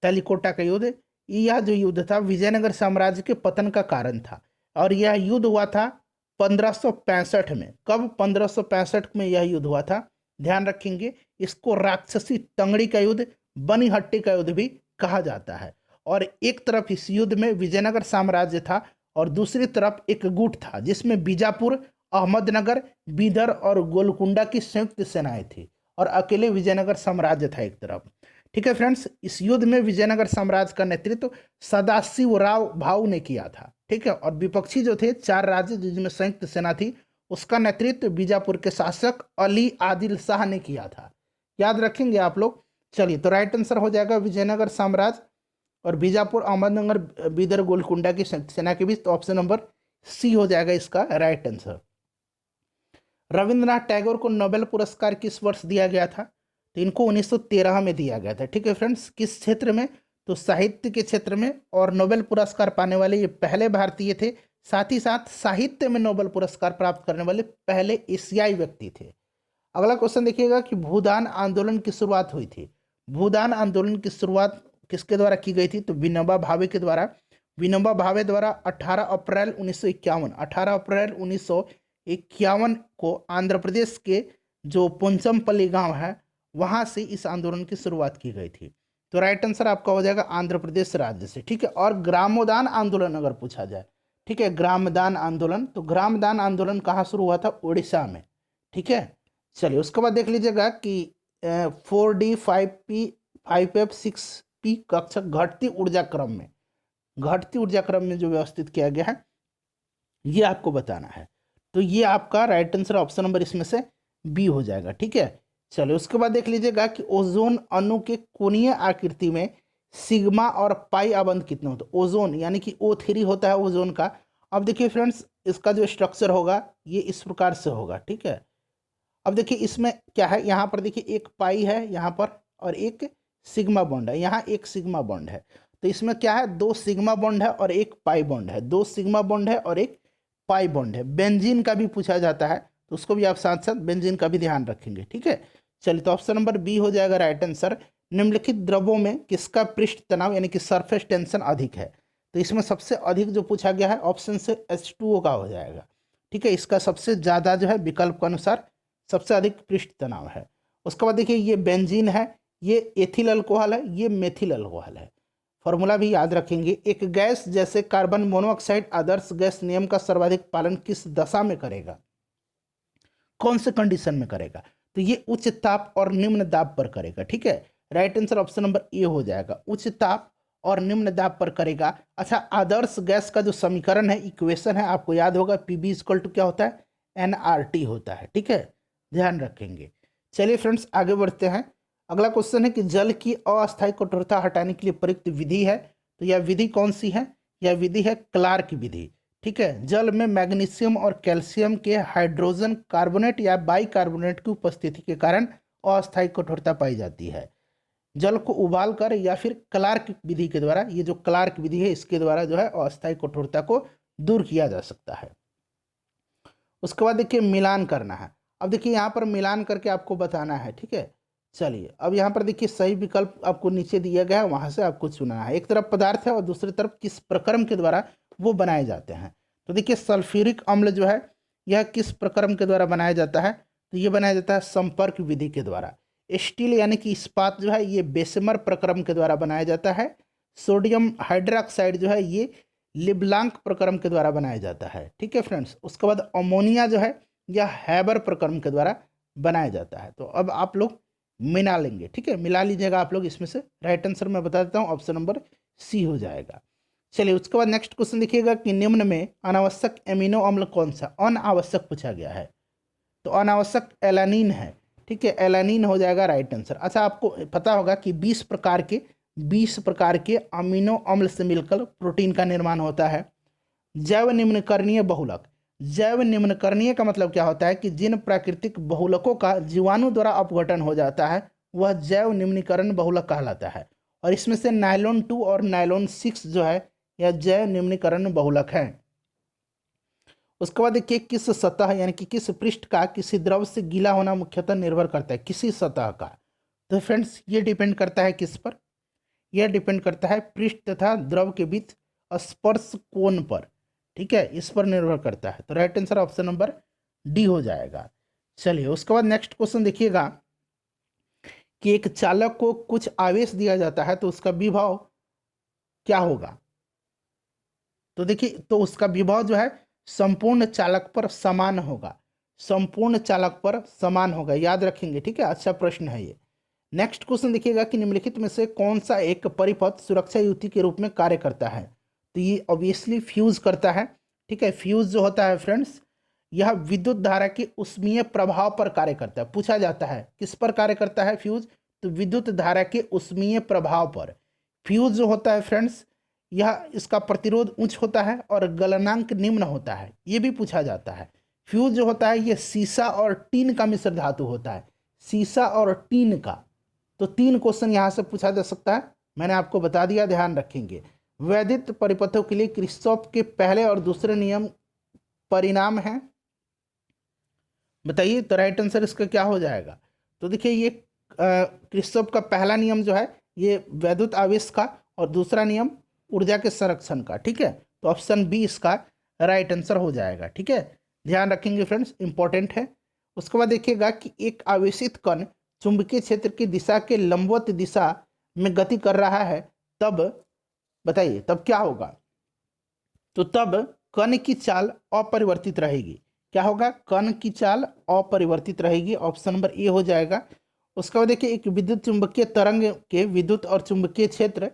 तालीकोटा का युद्ध, यह जो युद्ध था विजयनगर साम्राज्य के पतन का कारण था। और यह युद्ध हुआ था 1565 में। कब? 1565 में यह युद्ध हुआ था। ध्यान रखेंगे, इसको राक्षसी तंगड़ी का युद्ध, बनी हट्टी का युद्ध भी कहा जाता है। और एक तरफ इस युद्ध में विजयनगर साम्राज्य था और दूसरी तरफ एक गुट था जिसमें बीजापुर, अहमदनगर, बीदर और गोलकुंडा की संयुक्त सेनाएं थी और अकेले विजयनगर साम्राज्य था एक तरफ। ठीक है फ्रेंड्स, इस युद्ध में विजयनगर साम्राज्य का नेतृत्व सदाशिवराव भाऊ ने किया था। ठीक है, और विपक्षी जो थे 4 राज्य जिसमें संयुक्त सेना थी उसका नेतृत्व बीजापुर के शासक अली आदिल शाह ने किया था। याद रखेंगे आप लोग। चलिए, तो राइट आंसर हो जाएगा विजयनगर साम्राज्य और बीजापुर, अहमदनगर, बीदर, गोलकुंडा की सेना के बीच। तो ऑप्शन नंबर सी हो जाएगा इसका राइट आंसर। रविंद्रनाथ टैगोर को नोबेल पुरस्कार किस वर्ष दिया गया था? तो इनको 1913 में दिया गया था। ठीक है फ्रेंड्स, किस क्षेत्र में? तो साहित्य के क्षेत्र में। और नोबेल पुरस्कार पाने वाले ये पहले भारतीय थे, साथ ही साथ साहित्य में नोबेल पुरस्कार प्राप्त करने वाले पहले एशियाई व्यक्ति थे। अगला क्वेश्चन देखिएगा कि भूदान आंदोलन की शुरुआत हुई थी। भूदान आंदोलन की शुरुआत किसके द्वारा की गई थी? तो विनोबा भावे के द्वारा। विनोबा भावे द्वारा 18 अप्रैल 1951, 18 अप्रैल 1951 को आंध्र प्रदेश के जो पोंचमपल्ली गांव है वहां से इस आंदोलन की शुरुआत की गई थी। तो राइट आंसर आपका हो जाएगा आंध्र प्रदेश राज्य से। ठीक है, और ग्रामोदान आंदोलन अगर पूछा जाए, ठीक है, ग्रामदान आंदोलन, तो ग्रामदान आंदोलन कहाँ शुरू हुआ था? उड़ीसा में। ठीक है, चलिए उसके बाद देख लीजिएगा कि 4D 5P 5F 6P कक्षक घटती ऊर्जा क्रम में, घटती ऊर्जा क्रम में जो व्यवस्थित किया गया है ये आपको बताना है। तो ये आपका राइट आंसर ऑप्शन नंबर इसमें से बी हो जाएगा। ठीक है, चलिए उसके बाद देख लीजिएगा कि ओजोन अणु के कोणीय आकृति में सिग्मा और पाई अबंध कितने होते हैं? ओजोन यानी कि O3 होता है ओजोन का। अब देखिए फ्रेंड्स, इसका जो स्ट्रक्चर होगा ये इस प्रकार से होगा। ठीक है, अब देखिए इसमें क्या है, यहाँ पर देखिए एक पाई है यहाँ पर और एक सिग्मा बॉन्ड है, यहाँ एक सिग्मा बॉन्ड है। तो इसमें क्या है? 2 सिग्मा बॉन्ड है और एक पाई बॉन्ड है, 2 सिग्मा बॉन्ड है और एक पाई बॉन्ड है। बेंजीन का भी पूछा जाता है तो उसको भी आप साथ साथ बेंजीन का भी ध्यान रखेंगे। ठीक है, चलिए तो ऑप्शन नंबर बी हो जाएगा राइट आंसर। निम्नलिखित द्रवों में किसका पृष्ठ तनाव यानी कि सरफेस टेंशन अधिक है? तो इसमें सबसे अधिक जो पूछा गया है ऑप्शन से H2O का हो जाएगा। ठीक है, इसका सबसे ज़्यादा जो है विकल्प के अनुसार सबसे अधिक पृष्ठ तनाव है। उसके बाद देखिए ये बेंजीन है, ये एथिल अल्कोहल है, ये मेथिल अल्कोहल है। फॉर्मूला भी याद रखेंगे। एक गैस जैसे कार्बन मोनोऑक्साइड आदर्श गैस नियम का सर्वाधिक पालन किस दशा में करेगा? कौन से कंडीशन में करेगा? तो ये उच्च ताप और निम्न दाब पर करेगा। ठीक है, right answer option number A हो जाएगा, उच्च ताप और निम्न दाब पर करेगा। अच्छा, आदर्श गैस का जो समीकरण है, इक्वेशन है, आपको याद होगा PV इक्वल टू क्या होता है? nRT होता है। ठीक है, ध्यान रखेंगे। चलिए फ्रेंड्स आगे बढ़ते हैं। अगला क्वेश्चन है कि जल की अस्थायी कठोरता हटाने के लिए प्रयुक्त विधि है, तो यह विधि कौन सी है? यह विधि है क्लार्क विधि। ठीक है, जल में मैग्नीशियम और कैल्शियम के हाइड्रोजन कार्बोनेट या बाइकार्बोनेट की उपस्थिति के कारण अस्थायी कठोरता पाई जाती है। जल को उबाल कर या फिर क्लार्क विधि के द्वारा, ये जो क्लार्क विधि है इसके द्वारा जो है अस्थायी कठोरता को दूर किया जा सकता है। उसके बाद देखिए मिलान करना है। अब देखिए यहाँ पर मिलान करके आपको बताना है। ठीक है, चलिए अब यहाँ पर देखिए सही विकल्प आपको नीचे दिया गया है, वहाँ से आपको चुनना है। एक तरफ पदार्थ है और दूसरी तरफ किस प्रक्रम के द्वारा वो बनाए जाते हैं। तो देखिए सल्फ्यूरिक अम्ल जो है यह किस प्रक्रम के द्वारा बनाया जाता है, तो ये बनाया जाता है संपर्क विधि के द्वारा। स्टील यानी कि इस्पात जो है ये बेसमर प्रक्रम के द्वारा बनाया जाता है। सोडियम हाइड्रोक्साइड जो है ये लिब्लांक प्रक्रम के द्वारा बनाया जाता है। ठीक है फ्रेंड्स, उसके बाद अमोनिया जो है यह हैबर प्रक्रम के द्वारा बनाया जाता है। तो अब आप लोग मिला लेंगे, ठीक है, मिला लीजिएगा आप लोग। इसमें से राइट आंसर मैं बता देता हूँ, ऑप्शन नंबर सी हो जाएगा। चलिए उसके बाद नेक्स्ट क्वेश्चन देखिएगा कि निम्न में अनावश्यक एमिनो अम्ल कौन सा, अनावश्यक पूछा गया है। तो अनावश्यक एलानिन है, ठीक है, एलानिन हो जाएगा राइट आंसर। अच्छा आपको पता होगा कि 20 प्रकार के अमीनो अम्ल से मिलकर प्रोटीन का निर्माण होता है। जैव निम्नकरणीय बहुलक, जैव निम्नकरणीय का मतलब क्या होता है कि जिन प्राकृतिक बहुलकों का जीवाणु द्वारा अपघटन हो जाता है वह जैव निम्नीकरण बहुलक कहलाता है। और इसमें से नायलॉन 2 और नायलॉन 6 जो है यह जैव निम्नीकरण बहुलक है। उसके बाद देखिए किस सतह यानी कि किस पृष्ठ का किसी द्रव से गीला होना मुख्यतः निर्भर करता है, किसी सतह का। तो फ्रेंड्स ये डिपेंड करता है किस पर, यह डिपेंड करता है पृष्ठ तथा द्रव के बीच स्पर्श कोण पर, ठीक है, इस पर निर्भर करता है। तो right answer option number D हो जाएगा। चलिए उसके बाद नेक्स्ट क्वेश्चन देखिएगा कि एक चालक को कुछ आवेश दिया जाता है तो उसका विभव क्या होगा। तो देखिए तो उसका विभव जो है संपूर्ण चालक पर समान होगा, संपूर्ण चालक पर समान होगा, याद रखेंगे, ठीक है, अच्छा प्रश्न है ये। नेक्स्ट क्वेश्चन देखिएगा कि निम्नलिखित में से कौन सा एक परिपथ सुरक्षा युति के रूप में कार्य करता है। तो ये ऑब्वियसली फ्यूज करता है, ठीक है। फ्यूज जो होता है फ्रेंड्स यह विद्युत धारा के उष्मीय प्रभाव पर कार्य करता है। पूछा जाता है किस पर कार्य करता है फ्यूज, तो विद्युत धारा के उष्मीय प्रभाव पर। फ्यूज जो होता है फ्रेंड्स यह इसका प्रतिरोध उच्च होता है और गलनांक निम्न होता है, ये भी पूछा जाता है। फ्यूज जो होता है ये सीसा और टीन का मिश्र धातु होता है, सीसा और टीन का। तो 3 क्वेश्चन यहाँ से पूछा जा सकता है, मैंने आपको बता दिया, ध्यान रखेंगे। वैद्युत परिपथों के लिए किरचॉफ के पहले और दूसरे नियम परिणाम है, बताइए। तो राइट आंसर इसका क्या हो जाएगा। तो देखिए ये किरचॉफ का पहला नियम जो है ये वैद्युत आवेश का और दूसरा नियम ऊर्जा के संरक्षण का, ठीक है। तो ऑप्शन बी इसका राइट आंसर हो जाएगा, ठीक है, ध्यान रखेंगे फ्रेंड्स, इंपॉर्टेंट है। उसके बाद देखिएगा कि एक आवेशित कण चुंबकीय क्षेत्र की दिशा के लंबवत दिशा में गति कर रहा है, तब बताइए तब क्या होगा। तो तब कण की चाल अपरिवर्तित रहेगी। क्या होगा, कण की चाल अपरिवर्तित रहेगी, ऑप्शन नंबर ए हो जाएगा। उसके बाद देखिए एक विद्युत चुंबकीय तरंग के विद्युत और चुंबकीय क्षेत्र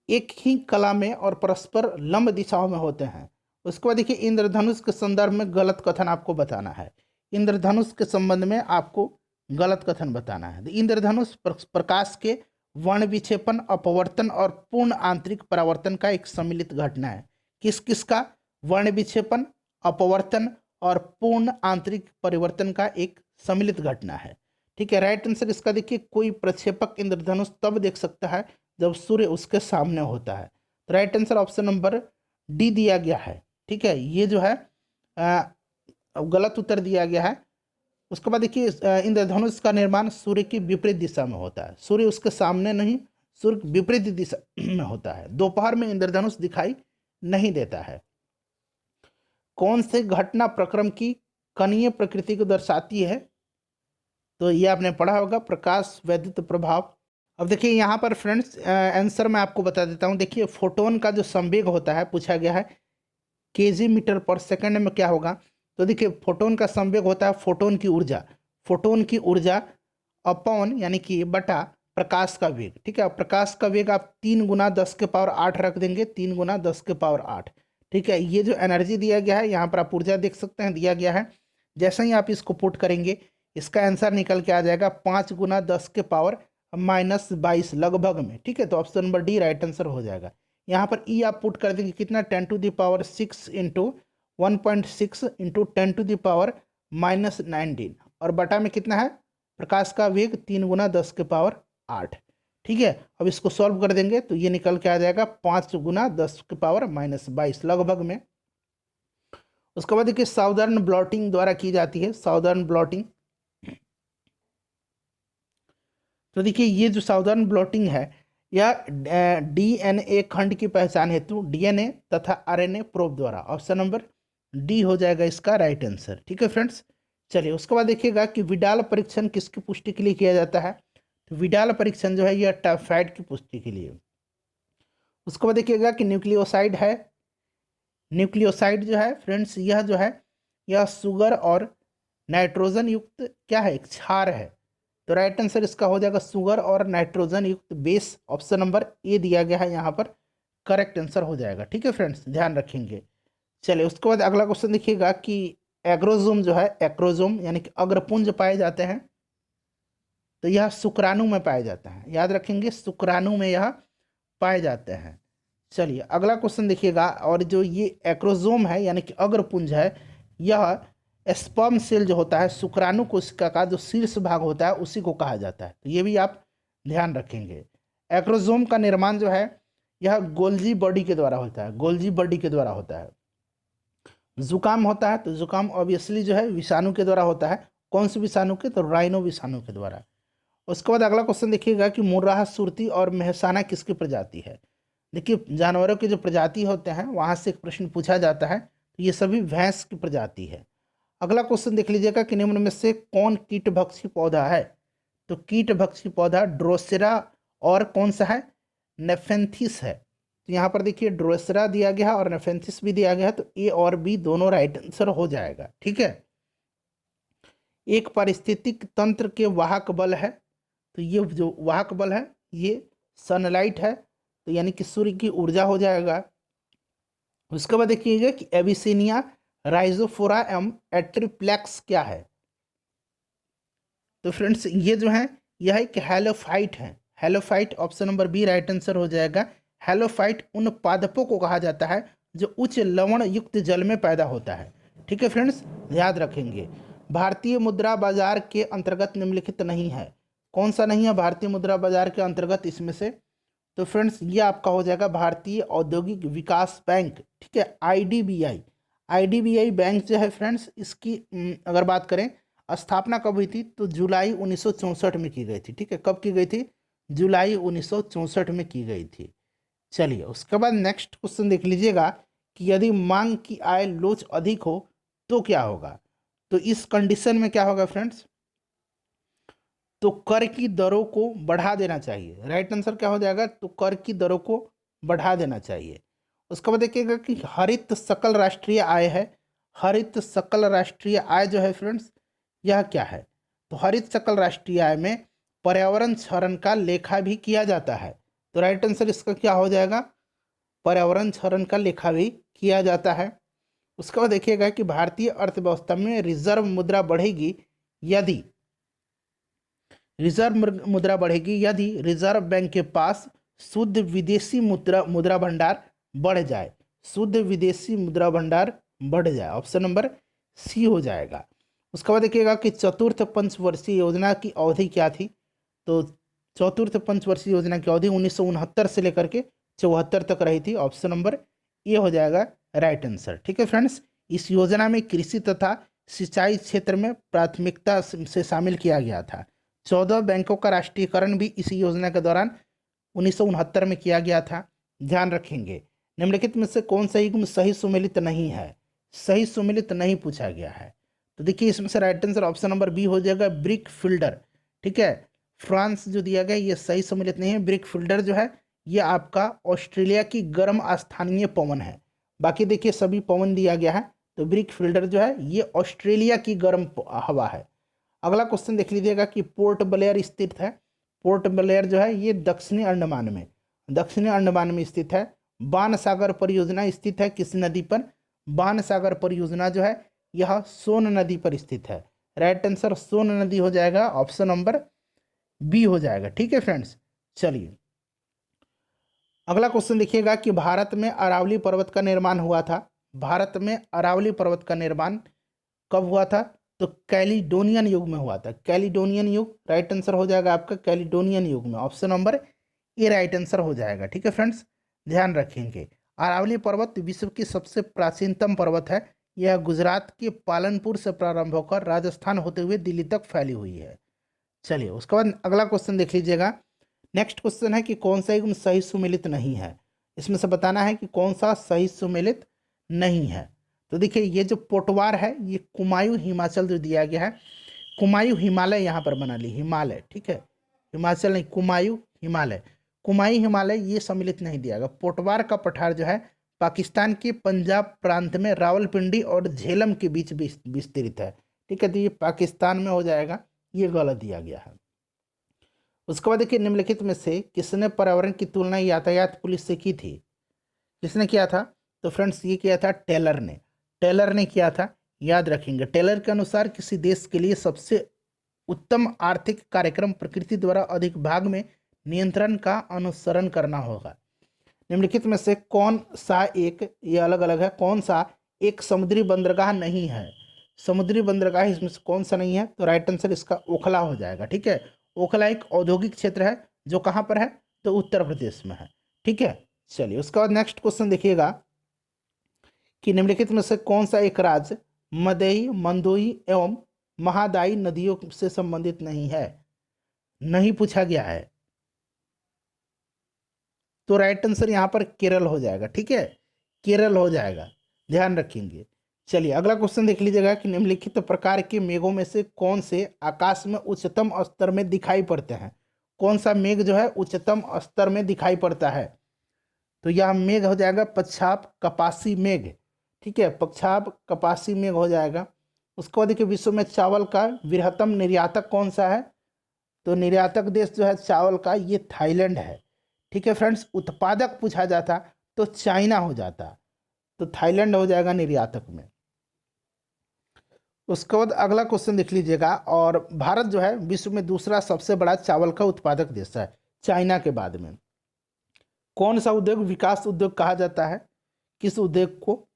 एक ही कला में और परस्पर लंब दिशाओं में होते हैं। उसके बाद देखिए इंद्रधनुष के संदर्भ में गलत कथन आपको बताना है, इंद्रधनुष के संबंध में आपको गलत कथन बताना है। तो इंद्रधनुष प्रकाश के वर्ण विक्षेपण, अपवर्तन और पूर्ण आंतरिक परावर्तन का एक सम्मिलित घटना है। किस किस का, वर्ण विक्षेपण, अपवर्तन और पूर्ण आंतरिक परिवर्तन का एक सम्मिलित घटना है, ठीक है। राइट आंसर इसका देखिए कोई प्रक्षेपक इंद्रधनुष तब देख सकता है जब सूर्य उसके सामने होता है। तो right answer option number D दिया गया है, ठीक है, ये जो है गलत उत्तर दिया गया है। उसके बाद देखिए इंद्रधनुष का निर्माण सूर्य की विपरीत दिशा में होता है, सूर्य उसके सामने नहीं, सूर्य विपरीत दिशा में होता है। दोपहर में इंद्रधनुष दिखाई नहीं देता है। कौन से घटना प्रक्रम की कणीय प्रकृति को दर्शाती है, तो ये आपने पढ़ा होगा, प्रकाश वैद्युत प्रभाव। अब देखिए यहाँ पर फ्रेंड्स आंसर मैं आपको बता देता हूँ। देखिए फोटोन का जो संवेग होता है पूछा गया है केजी मीटर पर सेकंड में क्या होगा। तो देखिए फोटोन का संवेग होता है फोटोन की ऊर्जा, फोटोन की ऊर्जा अपॉन यानी कि बटा प्रकाश का वेग, ठीक है। प्रकाश का वेग आप 3 गुना 10 के पावर 8 रख देंगे, 3 गुना 10 के पावर 8, ठीक है। ये जो एनर्जी दिया गया है यहाँ पर आप ऊर्जा देख सकते हैं दिया गया है। जैसे ही आप इसको पुट करेंगे इसका आंसर निकल के आ जाएगा 5 गुना 10 के पावर -22 लगभग में, ठीक है। तो option number D right answer हो जाएगा। यहाँ पर ई आप पुट कर देंगे कितना, 10⁻6 इंटू 1.6 इंटू 10⁻19 और बटा में कितना है प्रकाश का वेग 3 गुना 10 के पावर 8, ठीक है। अब इसको सॉल्व कर देंगे तो ये निकल के आ जाएगा 5 गुना 10 के पावर -22 लगभग में। उसके बाद देखिए साउदर्न ब्लॉटिंग द्वारा की जाती है, साउदर्न ब्लॉटिंग। तो देखिए ये जो साउदर्न ब्लॉटिंग है यह डीएनए खंड की पहचान हेतु डीएनए तथा आरएनए प्रोब द्वारा। ऑप्शन नंबर डी हो जाएगा इसका राइट आंसर। ठीक है फ्रेंड्स, चलिए उसके बाद देखिएगा कि विडाल परीक्षण किसकी पुष्टि के लिए किया जाता है। तो विडाल परीक्षण जो है यह टाइफाइड की पुष्टि के लिए। उसके बाद देखिएगा कि न्यूक्लियोसाइड है। न्यूक्लियोसाइड जो है फ्रेंड्स यह जो है यह शुगर और नाइट्रोजन युक्त क्या है, एक क्षार है। तो राइट आंसर इसका हो जाएगा शुगर और नाइट्रोजन युक्त बेस। ऑप्शन नंबर ए दिया गया है यहाँ पर, करेक्ट आंसर हो जाएगा। ठीक है फ्रेंड्स, ध्यान रखेंगे। चलिए उसके बाद अगला क्वेश्चन देखिएगा कि एग्रोजोम जो है, एक्रोजोम यानी कि अग्रपुंज पाए जाते हैं। तो यह शुक्राणु में पाए जाते हैं, याद रखेंगे शुक्राणु में यह पाए जाते हैं। चलिए अगला क्वेश्चन देखिएगा, और जो ये एक्रोजोम है यानी कि अग्रपुंज है, यह स्पर्म सेल जो होता है, शुक्राणु कोशिका का जो शीर्ष भाग होता है उसी को कहा जाता है। तो ये भी आप ध्यान रखेंगे। एक्रोजोम का निर्माण जो है यह गोल्जी बॉडी के द्वारा होता है, गोल्जी बॉडी के द्वारा होता है। जुकाम होता है तो जुकाम ऑब्वियसली जो है विषाणु के द्वारा होता है। कौन से विषाणु के, तो राइनो विषाणु के द्वारा। उसके बाद अगला क्वेश्चन देखिएगा कि मुर्राह, सुरती और मेहसाना किसकी प्रजाति है। देखिए जानवरों के जो प्रजाति होते हैं वहाँ से एक प्रश्न पूछा जाता है, तो ये सभी भैंस की प्रजाति है। अगला क्वेश्चन देख लीजिएगा कि निम्न में से कौन कीटभक्षी पौधा है। तो कीटभक्षी पौधा ड्रोसेरा और कौन सा है, नेफेंथिस है। तो यहाँ पर देखिए ड्रोसेरा दिया गया है और नेफेंथिस भी दिया गया है, तो ए और बी दोनों राइट आंसर हो जाएगा। ठीक है, एक पारिस्थितिक तंत्र के वाहक बल है। तो ये जो वाहक बल है ये सनलाइट है, तो यानी कि सूर्य की ऊर्जा हो जाएगा। उसके बाद देखिएगा कि एबिसिनिया राइजोफोरा एम एट्रिप्लेक्स क्या है। तो फ्रेंड्स ये जो है यह एक हेलोफाइट है। Halophyte option number B right answer हो जाएगा। हेलोफाइट उन पादपों को कहा जाता है जो उच्च लवण युक्त जल में पैदा होता है। ठीक है फ्रेंड्स, याद रखेंगे। भारतीय मुद्रा बाजार के अंतर्गत निम्नलिखित नहीं है। कौन सा नहीं है भारतीय मुद्रा बाजार के अंतर्गत इसमें से। तो फ्रेंड्स ये आपका हो जाएगा भारतीय औद्योगिक विकास बैंक। ठीक है, आईडीबीआई। आईडीबीआई बैंक जो है फ्रेंड्स इसकी अगर बात करें स्थापना कब हुई थी, तो जुलाई 1964 में की गई थी। ठीक है, कब की गई थी, जुलाई 1964 में की गई थी। चलिए उसके बाद नेक्स्ट क्वेश्चन देख लीजिएगा कि यदि मांग की आय लोच अधिक हो तो क्या होगा। तो इस कंडीशन में क्या होगा फ्रेंड्स, तो कर की दरों को बढ़ा देना चाहिए। राइट आंसर क्या हो जाएगा, तो कर की दरों को बढ़ा देना चाहिए। उसके बाद देखिएगा कि हरित सकल राष्ट्रीय आय है। हरित सकल राष्ट्रीय आय जो है फ्रेंड्स यह क्या है, तो हरित सकल राष्ट्रीय आय में पर्यावरण क्षरण का लेखा भी किया जाता है। तो राइट आंसर इसका क्या हो जाएगा, पर्यावरण क्षरण का लेखा भी किया जाता है। उसके बाद देखिएगा कि भारतीय अर्थव्यवस्था में रिजर्व मुद्रा बढ़ेगी यदि, रिजर्व मुद्रा बढ़ेगी यदि रिजर्व बैंक के पास शुद्ध विदेशी मुद्रा भंडार बढ़ जाए। शुद्ध विदेशी मुद्रा भंडार बढ़ जाए, ऑप्शन नंबर सी हो जाएगा। उसके बाद देखिएगा कि चतुर्थ पंचवर्षीय योजना की अवधि क्या थी। तो चतुर्थ पंचवर्षीय योजना की अवधि 1969 से लेकर के 74 तक रही थी। ऑप्शन नंबर ए हो जाएगा राइट आंसर। ठीक है फ्रेंड्स, इस योजना में कृषि तथा सिंचाई क्षेत्र में प्राथमिकता से शामिल किया गया था। 14 बैंकों का राष्ट्रीयकरण भी इसी योजना के दौरान 1969 में किया गया था। ध्यान रखेंगे, निम्नलिखित में से कौन सा युग्म सही सुमेलित नहीं है। सही सुमेलित नहीं पूछा गया है। तो देखिए इसमें से right answer option number B हो जाएगा, ब्रिक फिल्डर। ठीक है, फ्रांस जो दिया गया ये सही सम्मिलित नहीं है। ब्रिक फिल्डर जो है ये आपका ऑस्ट्रेलिया की गर्म स्थानीय पवन है। बाकी देखिए सभी पवन दिया गया है, तो ब्रिक फिल्डर जो है ये ऑस्ट्रेलिया की गर्म हवा है। अगला क्वेश्चन देख लीजिएगा कि पोर्ट ब्लेयर स्थित है। पोर्ट ब्लेयर जो है ये दक्षिणी अंडमान में स्थित है। बाण सागर परियोजना स्थित है किस नदी पर, बाण सागर परियोजना जो है यह सोन नदी पर स्थित है। राइट आंसर सोन नदी हो जाएगा, ऑप्शन नंबर बी हो जाएगा। ठीक है फ्रेंड्स, चलिए अगला क्वेश्चन देखिएगा कि भारत में अरावली पर्वत का निर्माण हुआ था। भारत में अरावली पर्वत का निर्माण कब हुआ था, तो कैलिडोनियन युग में हुआ था। कैलिडोनियन युग राइट आंसर हो जाएगा आपका, कैलिडोनियन युग में। Option number A right answer हो जाएगा। ठीक है फ्रेंड्स, ध्यान रखेंगे। अरावली पर्वत विश्व की सबसे प्राचीनतम पर्वत है। यह गुजरात के पालनपुर से प्रारंभ होकर राजस्थान होते हुए दिल्ली तक फैली हुई है। चलिए उसके बाद अगला क्वेश्चन देख लीजिएगा, नेक्स्ट क्वेश्चन है कि कौन सा युग्म सही सुमेलित नहीं है। इसमें से बताना है कि कौन सा सही सुमेलित नहीं है। तो देखिए ये जो पोटवार है ये कुमायूं हिमाचल जो दिया गया है, कुमायूं हिमालय यहाँ पर बना ली, हिमालय, ठीक है, हिमाचल नहीं, कुमायूं हिमालय, कुमायूं हिमालय ये सम्मिलित नहीं दिया गया। पोटवार का पठार जो है पाकिस्तान के पंजाब प्रांत में रावलपिंडी और झेलम के बीच विस्तृत है, ठीक है, तो ये पाकिस्तान में हो जाएगा, ये गलत दिया गया है। उसके बाद देखिए निम्नलिखित में से किसने पर्यावरण की तुलना यातायात पुलिस से की थी। किसने किया था? तो फ्रेंड्स ये किया था टेलर ने, टेलर ने किया था, याद रखेंगे। टेलर के अनुसार किसी देश के लिए सबसे उत्तम आर्थिक कार्यक्रम प्रकृति द्वारा अधिक भाग में नियंत्रण का अनुसरण करना होगा। निम्नलिखित में से कौन सा एक, ये अलग अलग है, कौन सा एक समुद्री बंदरगाह नहीं है? समुद्री बंदरगाह इसमें से कौन सा नहीं है? तो राइट आंसर इसका ओखला हो जाएगा, ठीक है। ओखला एक औद्योगिक क्षेत्र है जो कहाँ पर है? तो उत्तर प्रदेश में है, ठीक है। चलिए उसके बाद नेक्स्ट क्वेश्चन देखिएगा कि निम्नलिखित में से कौन सा एक राज्य मदई, मंदोई एवं महादायी नदियों से संबंधित नहीं है? नहीं पूछा गया है, तो राइट आंसर यहाँ पर केरल हो जाएगा, ठीक है, केरल हो जाएगा, ध्यान रखेंगे। चलिए अगला क्वेश्चन देख लीजिएगा कि निम्नलिखित प्रकार के मेघों में से कौन से आकाश में उच्चतम स्तर में दिखाई पड़ते हैं? कौन सा मेघ जो है उच्चतम स्तर में दिखाई पड़ता है? तो यह मेघ हो जाएगा पच्छाप कपासी मेघ, ठीक है, पच्छाप कपासी मेघ हो जाएगा। उसके बाद देखिए विश्व में चावल का वृहत्तम निर्यातक कौन सा है? तो निर्यातक देश जो है चावल का ये थाईलैंड है, ठीक है फ्रेंड्स। उत्पादक पूछा जाता तो चाइना हो जाता, तो थाईलैंड हो जाएगा निर्यातक में। उसके बाद अगला क्वेश्चन देख लीजिएगा, और भारत जो है विश्व में दूसरा सबसे बड़ा चावल का उत्पादक देश है चाइना के बाद में। कौन सा उद्योग विकास उद्योग कहा जाता है? किस उद्योग को?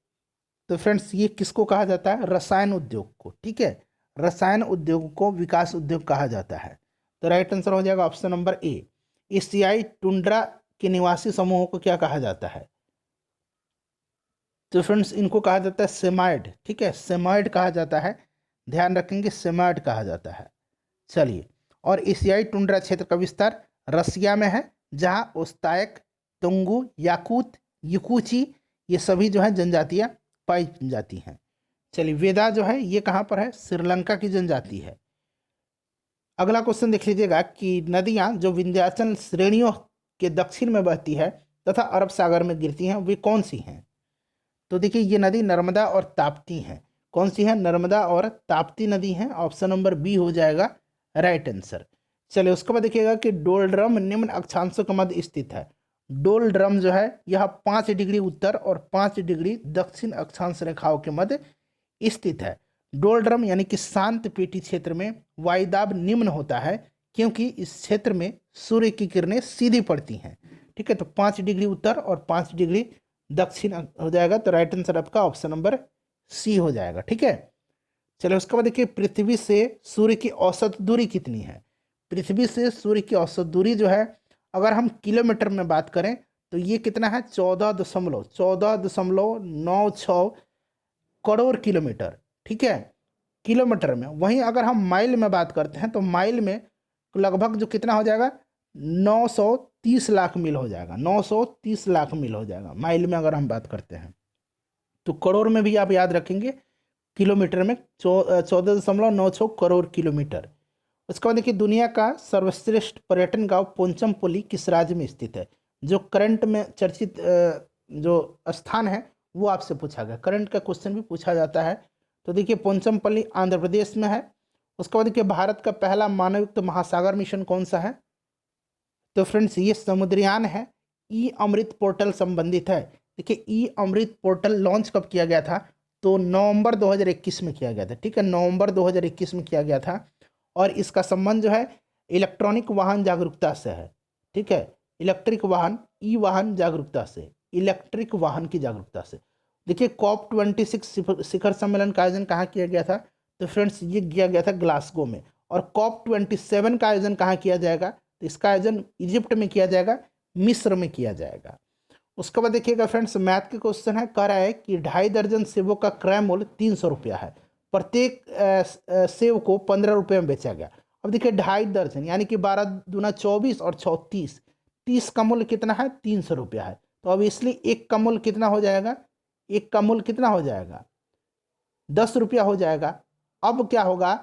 तो फ्रेंड्स ये किसको कहा जाता है? रसायन उद्योग को, ठीक है, रसायन उद्योग को विकास उद्योग कहा जाता है। तो राइट आंसर हो जाएगा ऑप्शन नंबर ए। एशियाई टुंड्रा के निवासी समूहों को क्या कहा जाता है? तो फ्रेंड्स इनको कहा जाता है सेमाइड, ठीक है, सेमाइड कहा जाता है, ध्यान रखेंगे, सेमाइड कहा जाता है। चलिए, और एशियाई टुंड्रा क्षेत्र का विस्तार रसिया में है, जहाँ ओस्तायक, तुंगू, याकूत, युकुची ये सभी जो है जनजातियाँ पाई जाती हैं। चलिए वेदा जो है ये कहाँ पर है? श्रीलंका की जनजाति है। अगला क्वेश्चन देख लीजिएगा कि नदियाँ जो विंध्याचल श्रेणियों के दक्षिण में बहती है तथा अरब सागर में गिरती हैं वे कौन सी हैं? तो देखिए ये नदी नर्मदा और ताप्ती हैं। कौन सी है? नर्मदा और ताप्ती नदी हैं। ऑप्शन नंबर बी हो जाएगा राइट आंसर। चलिए उसके बाद देखिएगा कि डोलड्रम निम्न अक्षांशों के मध्य स्थित है। डोलड्रम जो है यह 5 डिग्री उत्तर और 5 डिग्री दक्षिण अक्षांश रेखाओं के मध्य स्थित है। डोलड्रम यानी कि शांत पेटी क्षेत्र में वायुदाब निम्न होता है क्योंकि इस क्षेत्र में सूर्य की किरणें सीधी पड़ती हैं, ठीक है। तो 5 डिग्री उत्तर और 5 डिग्री दक्षिण हो जाएगा, तो राइट आंसर आपका ऑप्शन नंबर सी हो जाएगा, ठीक है। चलिए उसके बाद देखिए पृथ्वी से सूर्य की औसत दूरी कितनी है? पृथ्वी से सूर्य की औसत दूरी जो है अगर हम किलोमीटर में बात करें तो ये कितना है? 14.96 करोड़ किलोमीटर, ठीक है, किलोमीटर में। वहीं अगर हम माइल में बात करते हैं तो माइल में लगभग जो कितना हो जाएगा? 930 लाख मील हो जाएगा, 930 लाख मील हो जाएगा माइल में अगर हम बात करते हैं। तो करोड़ में भी आप याद रखेंगे, किलोमीटर में 14.96 करोड़ किलोमीटर। उसके बाद देखिए दुनिया का सर्वश्रेष्ठ पर्यटन गांव पोंचमपल्ली किस राज्य में स्थित है? जो करंट में चर्चित जो स्थान है वो आपसे पूछा गया, करंट का क्वेश्चन भी पूछा जाता है। तो देखिए पोंचमपल्ली आंध्र प्रदेश में है। उसके बाद देखिए भारत का पहला मानवयुक्त महासागर मिशन कौन सा है? तो फ्रेंड्स ये समुद्रयान है। ई अमृत पोर्टल संबंधित है। देखिए ई अमृत पोर्टल लॉन्च कब किया गया था? तो नवंबर 2021 में किया गया था, ठीक है, नवंबर 2021 में किया गया था। और इसका संबंध जो है इलेक्ट्रॉनिक वाहन जागरूकता से है, ठीक है, इलेक्ट्रिक वाहन, ई वाहन जागरूकता से, इलेक्ट्रिक वाहन की जागरूकता से। देखिए COP26 शिखर सम्मेलन का आयोजन कहाँ किया गया था? तो फ्रेंड्स ये किया गया था ग्लासगो में। और COP27 का आयोजन कहाँ किया जाएगा? तो इसका आयोजन इजिप्ट में किया जाएगा, मिस्र में किया जाएगा। उसके बाद देखिएगा फ्रेंड्स मैथ के क्वेश्चन है, कह रहा है कि 2.5 दर्जन सेबों का क्रय मूल्य 300 रुपया है, प्रत्येक सेब को 15 रुपये में बेचा गया। अब देखिए 2.5 दर्जन यानी कि 12 दूना 24 और 34, 30 का मूल्य कितना है, 300 रुपया है। तो अब इसलिए एक का मूल्य कितना हो जाएगा, एक का मूल्य कितना हो जाएगा, 10 रुपया हो जाएगा। अब क्या होगा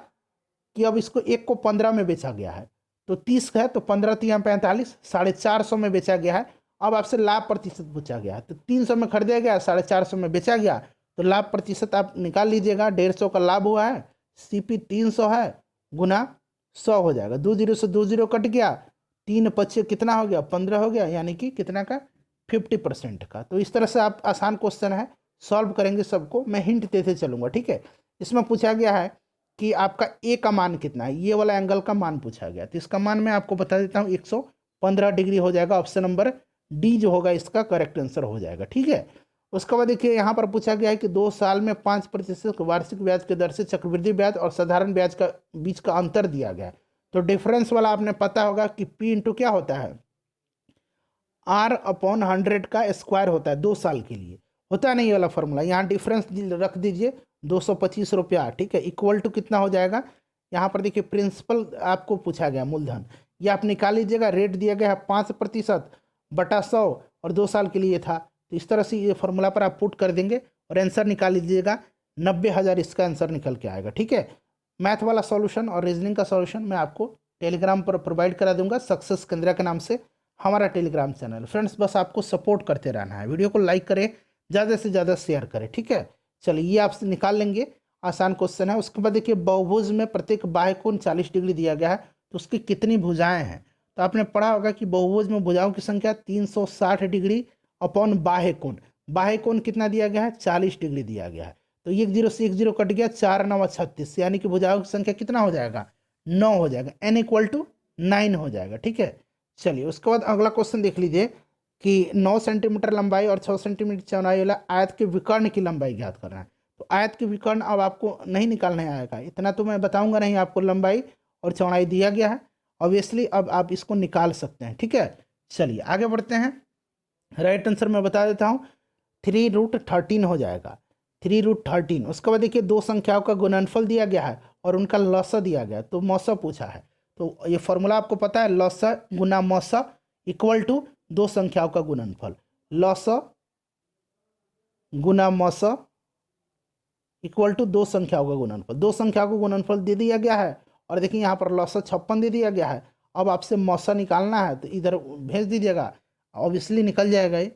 कि अब इसको एक को 15 में बेचा गया है, तो 30 है तो 15 तिया 45, 450 में बेचा गया है। अब आपसे लाभ प्रतिशत पूछा गया है, तो 300 में खरीदा गया, 450 में बेचा गया, तो लाभ प्रतिशत आप निकाल लीजिएगा। 150 का लाभ हुआ है, CP 300 है, गुना 100 हो जाएगा। 2 जीरो से 2 जीरो कट गया, 3 पच्चीस कितना हो गया, 15 हो गया, यानी कि कितना का, 50% का। तो इस तरह से आप आसान क्वेश्चन है, सॉल्व करेंगे सबको, मैं हिंट देते चलूंगा, ठीक है। इसमें पूछा गया है कि आपका ए का मान कितना है, ये वाला एंगल का मान पूछा गया, तो इसका मान मैं आपको बता देता हूँ, 115 डिग्री हो जाएगा। ऑप्शन नंबर डी जो होगा इसका करेक्ट आंसर हो जाएगा, ठीक है। उसके बाद देखिए यहाँ पर पूछा गया है कि 2 साल में 5% वार्षिक ब्याज के दर से चक्रवृद्धि ब्याज और साधारण ब्याज का बीच का अंतर दिया गया है। तो डिफरेंस वाला आपने पता होगा कि P इंटू क्या होता है, R/100 का स्क्वायर होता है 2 साल के लिए, होता नहीं ये वाला फॉर्मूला। यहाँ डिफरेंस रख दीजिए 225 रुपया, ठीक है, इक्वल टू कितना हो जाएगा। यहाँ पर देखिए प्रिंसिपल आपको पूछा गया मूलधन, ये आप निकाल लीजिएगा। रेट दिया गया है 5% बटा 100 और 2 साल के लिए था, तो इस तरह से ये फॉर्मूला पर आप पुट कर देंगे और आंसर निकाल लीजिएगा। 90,000 इसका आंसर निकल के आएगा, ठीक है। मैथ वाला सॉल्यूशन और रीजनिंग का सॉल्यूशन मैं आपको टेलीग्राम पर प्रोवाइड करा दूंगा, सक्सेस केंद्रा के नाम से हमारा टेलीग्राम चैनल। फ्रेंड्स बस आपको सपोर्ट करते रहना है, वीडियो को लाइक करें, ज़्यादा से ज़्यादा शेयर करें, ठीक है। चलिए ये आप निकाल लेंगे, आसान क्वेश्चन है। उसके बाद देखिए बहुभुज में प्रत्येक बाह्य कोण 40 डिग्री दिया गया है, तो उसकी कितनी भुजाएं हैं। तो आपने पढ़ा होगा कि बहुभुज में भुजाओं की संख्या 360 डिग्री अपॉन बाह्य कोण, बाह्य कोण कितना दिया गया है, 40 डिग्री दिया गया है। तो 1 जीरो से 1 जीरो कट गया, 4 9 36, यानी कि भुजाओं की संख्या कितना हो जाएगा, 9 हो जाएगा। n इक्वल टू 9 हो जाएगा, ठीक है। चलिए उसके बाद अगला क्वेश्चन देख लीजिए कि 9 सेंटीमीटर लंबाई और 6 सेंटीमीटर चौड़ाई वाला आयत के विकर्ण की लंबाई ज्ञात करना है। तो आयत के विकर्ण अब आपको नहीं निकालने आएगा, इतना तो मैं बताऊंगा नहीं आपको, लंबाई और चौड़ाई दिया गया है ऑब्वियसली, अब आप इसको निकाल सकते हैं, ठीक है। चलिए आगे बढ़ते हैं। राइट आंसर मैं बता देता हूँ, 3√13 हो जाएगा, 3√13। उसके बाद देखिए 2 संख्याओं का गुणनफल दिया गया है और उनका लसा दिया गया है, तो मौसा पूछा है। तो ये फॉर्मूला आपको पता है, लसा गुना मौसा इक्वल टू 2 संख्याओं का गुणनफल, लसा गुना मौसा इक्वल टू 2 संख्याओं का गुणनफल। 2 संख्याओं का गुणनफल दे दिया गया है और देखिए यहाँ पर लसा 56 दे दिया गया है। अब आपसे मौसा निकालना है तो इधर भेज दीजिएगा, ऑब्वियसली निकल जाएगा ये।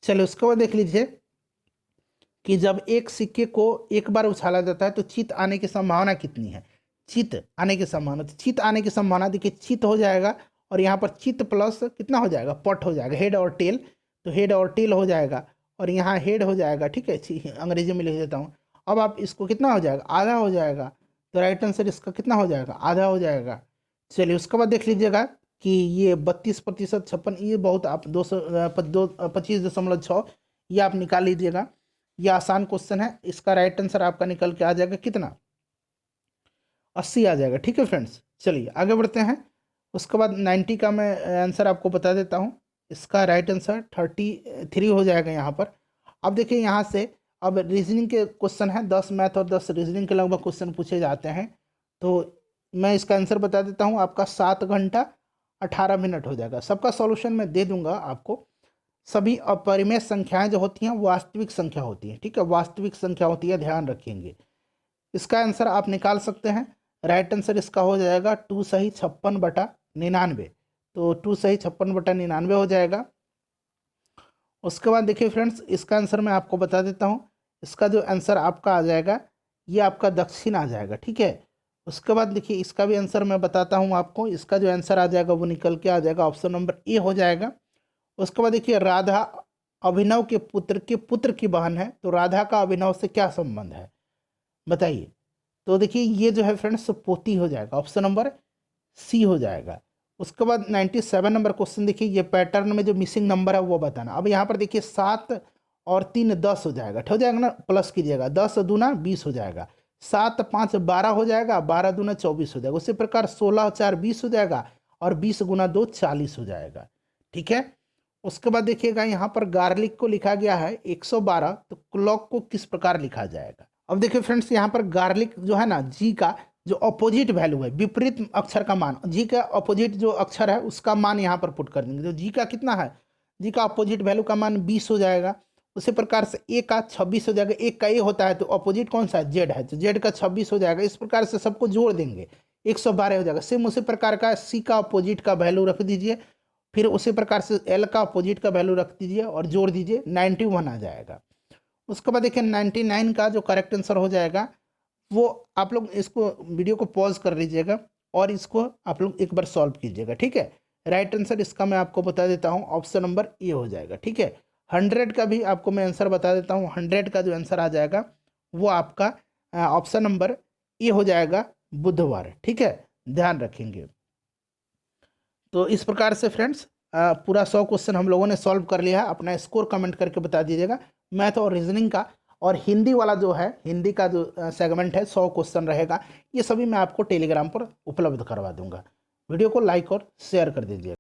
चलिए उसके बाद देख लीजिए कि जब एक सिक्के को एक बार उछाला जाता है तो चित आने की संभावना कितनी है। चित आने की संभावना, तो चित आने की संभावना देखिए चित हो जाएगा और यहाँ पर चित प्लस कितना हो जाएगा, पट हो जाएगा, हेड और टेल, तो हेड और टेल हो जाएगा और यहाँ हेड हो जाएगा, ठीक है, अंग्रेजी में लिख देता हूँ। अब आप इसको कितना हो जाएगा, आधा हो जाएगा, तो राइट आंसर इसका कितना हो जाएगा, आधा हो जाएगा। चलिए उसके बाद देख लीजिएगा कि ये 32% 56, ये बहुत आप 25.6 ये आप निकाल लीजिएगा। ये आसान क्वेश्चन है, इसका राइट आंसर आपका निकल के आ जाएगा कितना, 80 आ जाएगा, ठीक है फ्रेंड्स। चलिए आगे बढ़ते हैं। उसके बाद 90 का मैं आंसर आपको बता देता हूँ, इसका राइट आंसर 33 हो जाएगा यहाँ पर। अब देखिए यहाँ से अब रीजनिंग के क्वेश्चन हैं, 10 मैथ और 10 रीजनिंग के लगभग क्वेश्चन पूछे जाते हैं। तो मैं इसका आंसर बता देता हूँ, आपका 7 घंटा 18 मिनट हो जाएगा। सबका सॉल्यूशन मैं दे दूंगा आपको। सभी अपरिमेय संख्याएं जो होती हैं वास्तविक संख्या होती हैं, ठीक है, वास्तविक संख्या होती है, ध्यान रखेंगे। इसका आंसर आप निकाल सकते हैं। राइट आंसर इसका हो जाएगा 2 सही 56/99, तो 2 सही 56/99 हो जाएगा। उसके बाद देखिए फ्रेंड्स, इसका आंसर मैं आपको बता देता हूँ, इसका जो आंसर आपका आ जाएगा ये आपका दक्षिण आ जाएगा, ठीक है। उसके बाद देखिए इसका भी आंसर मैं बताता हूँ आपको, इसका जो आंसर आ जाएगा वो निकल के आ जाएगा, ऑप्शन नंबर ए हो जाएगा। उसके बाद देखिए राधा अभिनव के पुत्र की बहन है, तो राधा का अभिनव से क्या संबंध है बताइए। तो देखिए ये जो है फ्रेंड्स पोती हो जाएगा, ऑप्शन नंबर सी हो जाएगा। उसके बाद 97 नंबर क्वेश्चन देखिए, ये पैटर्न में जो मिसिंग नंबर है वो बताना। अब यहाँ पर देखिए 7 और 3 10 हो जाएगा, हो जाएगा ना, प्लस कीजिएगा, 10 दूना 20 हो जाएगा, 7 5 12 हो जाएगा, 12 दूना 24 हो जाएगा। उसी प्रकार 16 4 20 हो जाएगा और 20 गुना 2 40 हो जाएगा, ठीक है। उसके बाद देखिएगा यहाँ पर गार्लिक को लिखा गया है 112, तो क्लॉक को किस प्रकार लिखा जाएगा। अब देखिए फ्रेंड्स यहाँ पर गार्लिक जो है ना, जी का जो अपोजिट वैल्यू है, विपरीत अक्षर का मान, जी का अपोजिट जो अक्षर है उसका मान यहाँ पर पुट कर देंगे। तो जी का कितना है, जी का अपोजिट वैल्यू का मान 20 हो जाएगा। उसी प्रकार से ए का 26 हो जाएगा। एक का ए होता है तो अपोजिट कौन सा है, जेड है, तो जेड का 26 हो जाएगा। इस प्रकार से सबको जोड़ देंगे 112 हो जाएगा। सेम उसी प्रकार का सी का अपोजिट का वैल्यू रख दीजिए, फिर उसी प्रकार से एल का अपोजिट का वैल्यू रख दीजिए और जोड़ दीजिए, 91 आ जाएगा। उसके बाद देखिए 99 का जो करेक्ट आंसर हो जाएगा वो, आप लोग इसको वीडियो को पॉज कर लीजिएगा और इसको आप लोग एक बार सॉल्व कीजिएगा, ठीक है। राइट आंसर इसका मैं आपको बता देता हूँ, ऑप्शन नंबर ए हो जाएगा, ठीक है। 100 का भी आपको मैं आंसर बता देता हूँ। 100 का जो आंसर आ जाएगा वो आपका ऑप्शन नंबर ए हो जाएगा, बुधवार, ठीक है, ध्यान रखेंगे। तो इस प्रकार से फ्रेंड्स पूरा 100 क्वेश्चन हम लोगों ने सॉल्व कर लिया है। अपना स्कोर कमेंट करके बता दीजिएगा। मैथ और रीजनिंग का और हिंदी वाला जो है, हिंदी का जो सेगमेंट है 100 क्वेश्चन रहेगा, ये सभी मैं आपको टेलीग्राम पर उपलब्ध करवा दूंगा। वीडियो को लाइक और शेयर कर दीजिए।